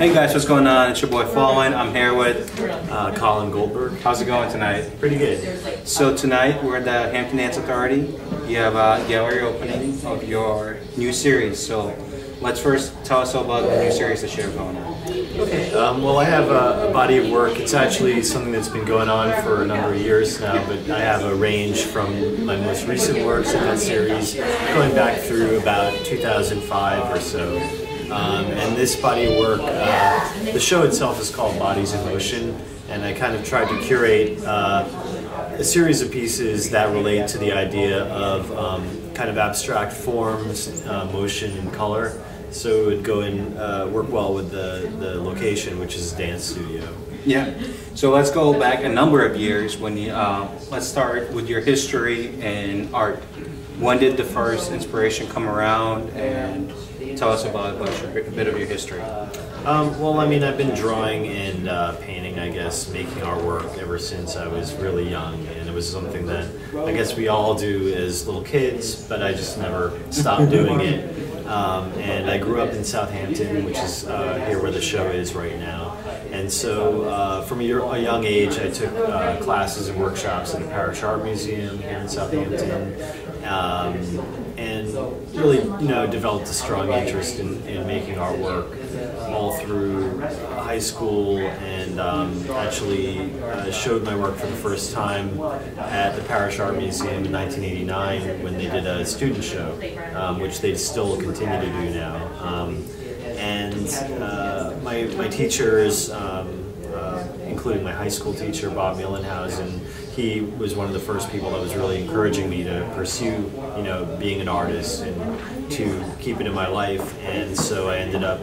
Hey guys, what's going on? It's your boy Colin. I'm here with Colin Goldberg. How's it going tonight? Pretty good. So tonight we're at the Hamptons Dance Authority. You have a gallery opening of your new series. So let's first tell us all about the new series that you have going on. Okay. Well, I have a body of work. It's actually something that's been going on for a number of years now, but I have a range from my most recent works in that series going back through about 2005 or so. And this body of work, the show itself is called Bodies in Motion, and I kind of tried to curate a series of pieces that relate to the idea of kind of abstract forms, motion, and color. So it would go and work well with the location, which is a dance studio. Yeah. So let's go back a number of years when you, let's start with your history and art. When did the first inspiration come around, and tell us about a bit of your history. Well, I mean, I've been drawing and painting, I guess, making artwork ever since I was really young, and it was something that I guess we all do as little kids, but I just never stopped doing it. And I grew up in Southampton, which is here where the show is right now. And so from a young age, I took classes and workshops at the Parish Art Museum here in Southampton, and really, developed a strong interest in making artwork all through high school, and actually showed my work for the first time at the Parish Art Museum in 1989 when they did a student show, which they still continue to do now. And my teachers, including my high school teacher, Bob Mielenhausen, he was one of the first people that was really encouraging me to pursue, being an artist and to keep it in my life. And so I ended up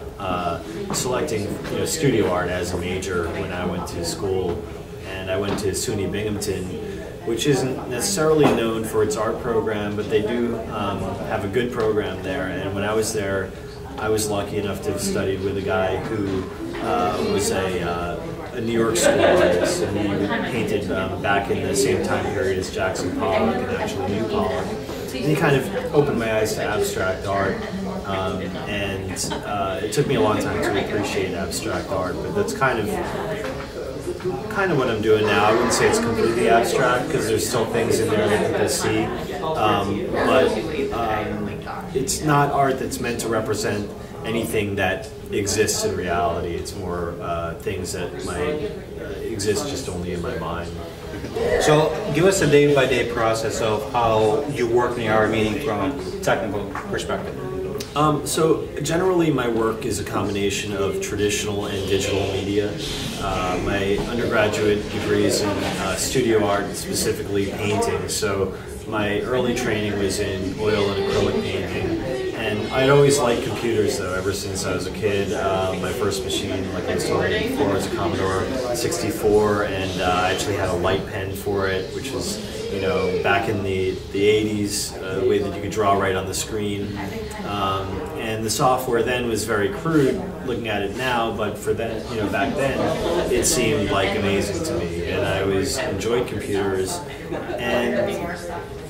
selecting, studio art as a major when I went to school. And I went to SUNY Binghamton, which isn't necessarily known for its art program, but they do have a good program there. And when I was there, I was lucky enough to have studied with a guy who was a New York school artist, and he painted back in the same time period as Jackson Pollock, and actually knew Pollock. And he kind of opened my eyes to abstract art, and it took me a long time to appreciate abstract art, but that's kind of what I'm doing now. I wouldn't say it's completely abstract because there's still things in there that people see, but it's not art that's meant to represent anything that exists in reality. It's more things that might exist just only in my mind. So give us a day-by-day process of how you work in the art, meaning from a technical perspective. So generally my work is a combination of traditional and digital media. My undergraduate degree is in studio art, specifically painting. So my early training was in oil and acrylic painting. And I'd always liked computers, though, ever since I was a kid. My first machine, like I was telling you before, was a Commodore 64, and I actually had a light pen for it, which was, back in the 80s, the way that you could draw right on the screen. And the software then was very crude, looking at it now, but for then, back then, it seemed like amazing to me, and I always enjoyed computers, and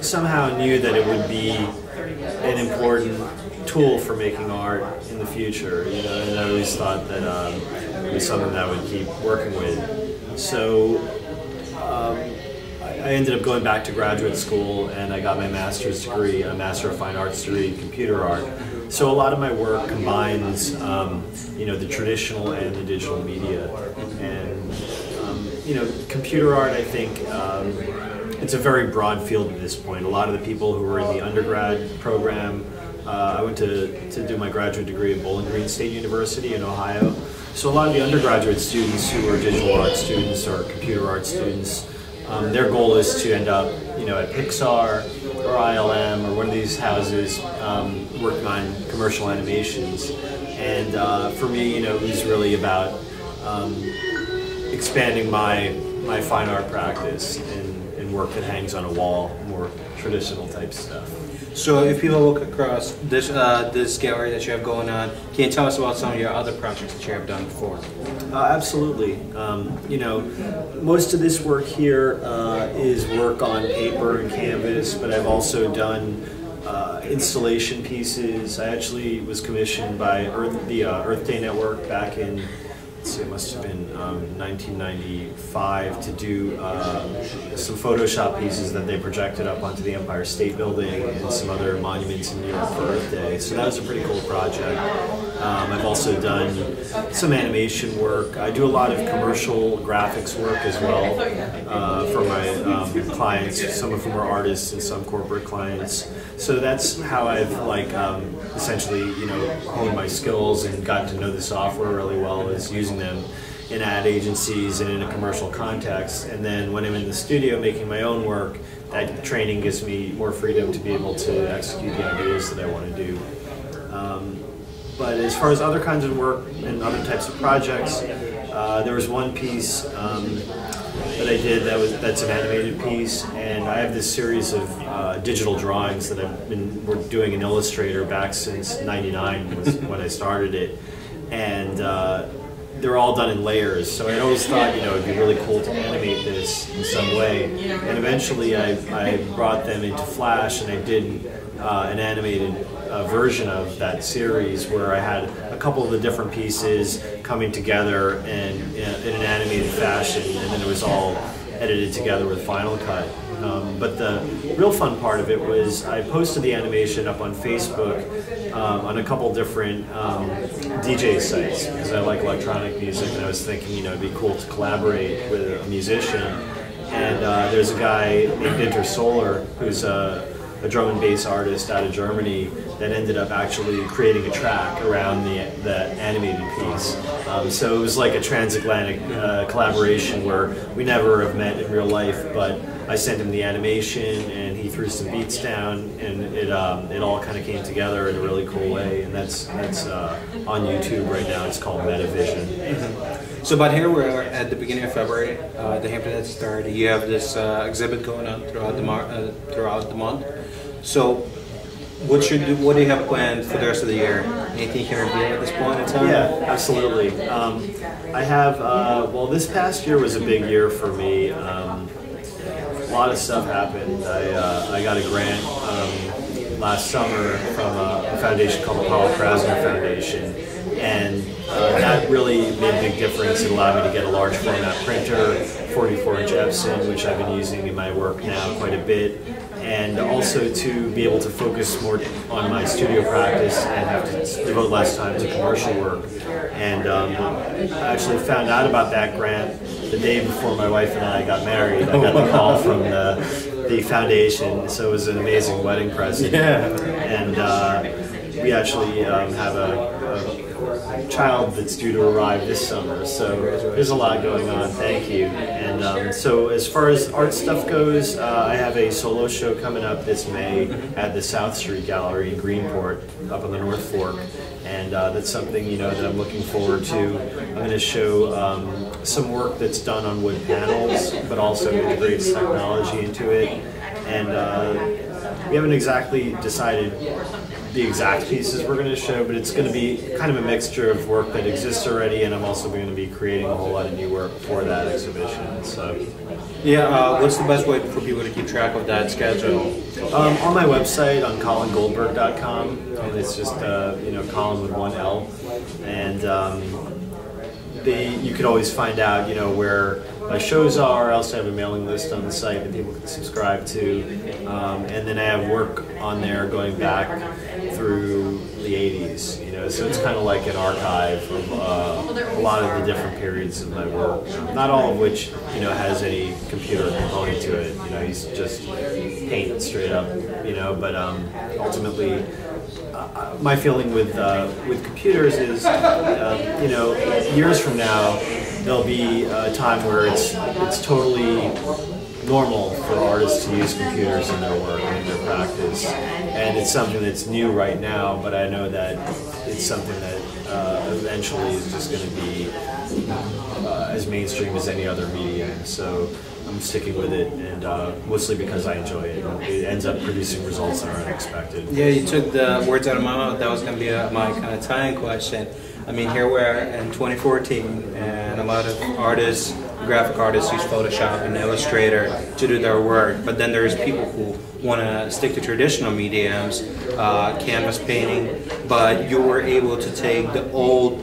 somehow knew that it would be an important tool for making art in the future, and I always thought that it was something that I would keep working with. So I ended up going back to graduate school, and I got my master's degree, a Master of Fine Arts degree in computer art. So a lot of my work combines, the traditional and the digital media, and computer art, I think. It's a very broad field at this point. A lot of the people who were in the undergrad program, I went to do my graduate degree at Bowling Green State University in Ohio. So a lot of the undergraduate students who are digital art students or computer art students, their goal is to end up, at Pixar or ILM or one of these houses working on commercial animations. And for me, it was really about expanding my fine art practice and work that hangs on a wall, more traditional type stuff. So if people look across this this gallery that you have going on, can you tell us about some of your other projects that you have done before? Absolutely. Most of this work here is work on paper and canvas, but I've also done installation pieces. I actually was commissioned by the Earth Day Network back in, let's see, it must have been 1995 to do some Photoshop pieces that they projected up onto the Empire State Building and some other monuments in New York for Earth Day. So that was a pretty cool project. I've also done some animation work. I do a lot of commercial graphics work as well for my clients, some of whom are artists and some corporate clients. So that's how I've essentially, you know, honed my skills and gotten to know the software really well, is using them in ad agencies and in a commercial context. And then when I'm in the studio making my own work, that training gives me more freedom to be able to execute the ideas that I want to do. But as far as other kinds of work and other types of projects, there was one piece that I did that's an animated piece, and I have this series of digital drawings that we're doing in Illustrator back since '99 was when I started it, and they're all done in layers. So I always thought, you know, it'd be really cool to animate this in some way, and eventually I brought them into Flash, and I did an animated version of that series where I had a couple of the different pieces coming together and in an animated fashion, and then it was all edited together with Final Cut. But the real fun part of it was I posted the animation up on Facebook on a couple different DJ sites because I like electronic music, and I was thinking, you know, it'd be cool to collaborate with a musician. And there's a guy named Inter Solar who's a drum and bass artist out of Germany that ended up actually creating a track around the animated piece. So it was like a transatlantic collaboration where we never have met in real life, but I sent him the animation and he threw some beats down, and it all kind of came together in a really cool way, and that's on YouTube right now. It's called Metavision. Mm-hmm. So, but here we're at the beginning of February, the Hamptons Dance Authority. You have this exhibit going on throughout the month. So, what do you have planned for the rest of the year? Anything you can reveal at this point in time? Yeah, absolutely. I have, well, this past year was a big year for me. A lot of stuff happened. I got a grant last summer from a foundation called the Paul Krasner Foundation, and that really made a big difference. It allowed me to get a large format printer, 44-inch Epson, which I've been using in my work now quite a bit, and also to be able to focus more on my studio practice and have to devote less time to commercial work. And I actually found out about that grant the day before my wife and I got married. I got the call from the foundation, so it was an amazing wedding present. Yeah. And we actually have a child that's due to arrive this summer, so there's a lot going on. Thank you. And so as far as art stuff goes, I have a solo show coming up this May at the South Street Gallery in Greenport, up on the North Fork, and that's something, you know, that I'm looking forward to. I'm going to show some work that's done on wood panels, but also integrates technology into it, and we haven't exactly decided the exact pieces we're going to show, but it's going to be kind of a mixture of work that exists already, and I'm also going to be creating a whole lot of new work for that exhibition. So, yeah, what's the best way for people to keep track of that schedule? On my website, on colingoldberg.com, and it's just you know, Colin with one L, and you could always find out, you know, where my shows are. I also have a mailing list on the site that people can subscribe to, and then I have work on there going back through the 80s, you know, so it's kind of like an archive of a lot of the different periods of my work, not all of which, you know, has any computer component to it. You know, he's just paint straight up, you know, but ultimately my feeling with computers is, you know, years from now there'll be a time where it's totally normal for artists to use computers in their work and in their practice, and it's something that's new right now, but I know that it's something that eventually is just going to be as mainstream as any other medium. So I'm sticking with it, and mostly because I enjoy it. It ends up producing results that are unexpected. Yeah, you took the words out of my mouth. That was going to be my kind of tie-in question. I mean, here we are in 2014, and a lot of artists graphic artists use Photoshop and Illustrator to do their work, but then there's people who want to stick to traditional mediums, canvas painting, but you were able to take the old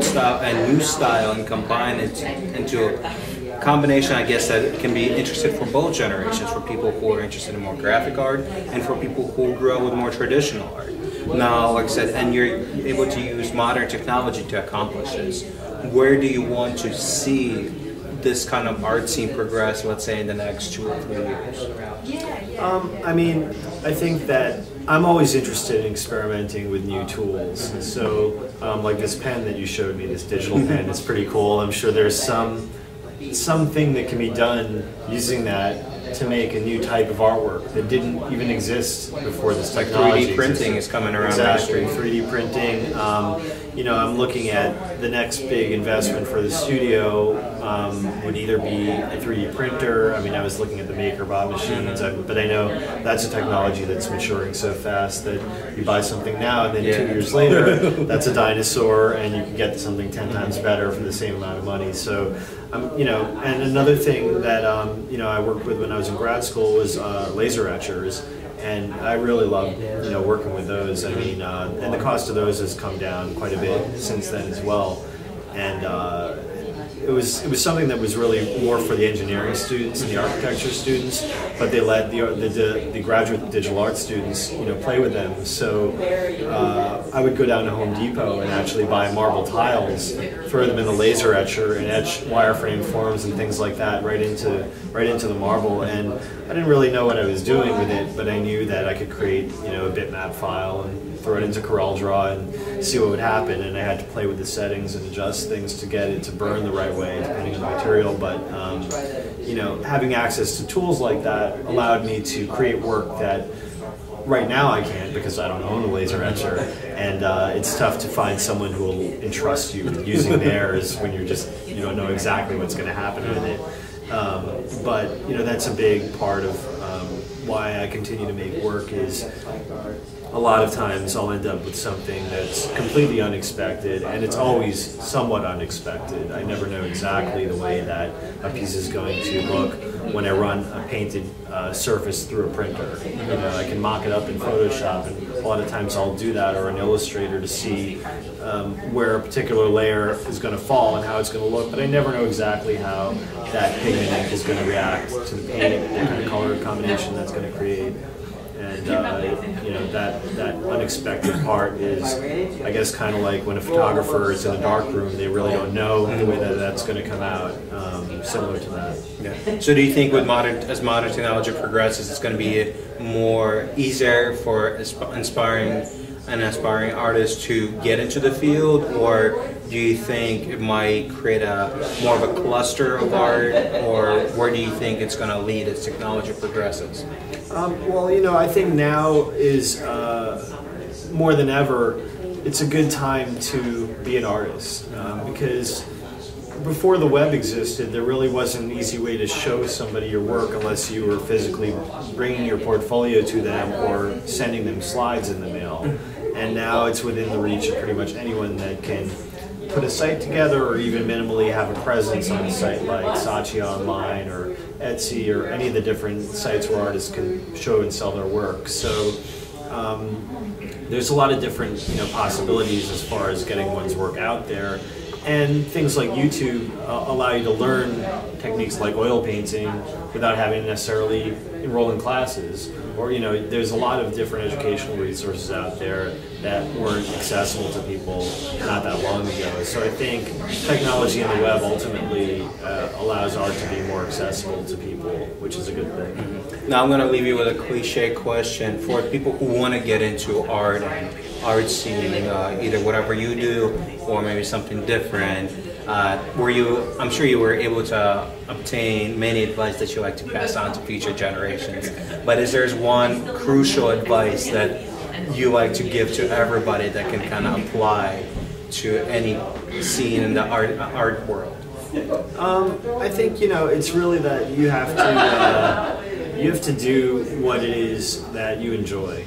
style and new style and combine it into a combination, I guess, that can be interesting for both generations, for people who are interested in more graphic art and for people who grew up with more traditional art. Now, like I said, and you're able to use modern technology to accomplish this. Where do you want to see this kind of art scene progress, let's say, in the next 2 or 3 years? I mean, I think that I'm always interested in experimenting with new tools. So, like this pen that you showed me, this digital pen, it's pretty cool. I'm sure there's something that can be done using that to make a new type of artwork that didn't even exist before this technology. 3D printing is coming around. Exactly, 3D printing. You know, I'm looking at the next big investment for the studio would either be a 3D printer. I mean, I was looking at the MakerBot machines, but I know that's a technology that's maturing so fast that you buy something now and then 2 years later, that's a dinosaur, and you can get something 10 times better for the same amount of money. So, you know, and another thing that you know, I worked with when I was in grad school was laser etchers. And I really love, you know, working with those. I mean, and the cost of those has come down quite a bit since then as well. And it was something that was really more for the engineering students and the architecture students, but they let the graduate digital art students, you know, play with them. So I would go down to Home Depot and actually buy marble tiles, throw them in the laser etcher, and etch wireframe forms and things like that right into the marble. And I didn't really know what I was doing with it, but I knew that I could create, you know, a bitmap file and throw it into CorelDRAW and see what would happen. And I had to play with the settings and adjust things to get it to burn the right way, depending on the material. But you know, having access to tools like that allowed me to create work that right now I can't, because I don't own a laser etcher, and it's tough to find someone who will entrust you with using theirs when you don't know exactly what's going to happen with it. But you know, that's a big part of why I continue to make work. Is a lot of times I'll end up with something that's completely unexpected, and it's always somewhat unexpected. I never know exactly the way that a piece is going to look when I run a painted surface through a printer. You know, I can mock it up in Photoshop, and a lot of times I'll do that, or in Illustrator, to see where a particular layer is going to fall and how it's going to look, but I never know exactly how that pigment ink is going to react to the paint, what kind of color combination that's going to create. And you know, that unexpected part is, I guess, kind of like when a photographer is in a dark room, they really don't know the way that that's going to come out. Similar to that. Yeah. So do you think with as modern technology progresses, it's going to be more easier for aspiring artists to get into the field, or do you think it might create more of a cluster of art, or where do you think it's going to lead as technology progresses? Well, you know, I think now is more than ever, it's a good time to be an artist, because before the web existed, there really wasn't an easy way to show somebody your work unless you were physically bringing your portfolio to them or sending them slides in the mail. And now it's within the reach of pretty much anyone that can put a site together, or even minimally have a presence on a site like Saatchi Online or Etsy, or any of the different sites where artists can show and sell their work. So there's a lot of different, you know, possibilities as far as getting one's work out there. And things like YouTube allow you to learn techniques like oil painting without having to necessarily enroll in classes. Or, you know, there's a lot of different educational resources out there that weren't accessible to people not that long ago. So I think technology and the web ultimately allows art to be more accessible to people, which is a good thing. Now I'm going to leave you with a cliche question for people who want to get into art and art scene, either whatever you do or maybe something different. I'm sure you were able to obtain many advice that you like to pass on to future generations, but is there one crucial advice that you like to give to everybody that can kind of apply to any scene in the art world? I think, you know, it's really that you have to do what it is that you enjoy.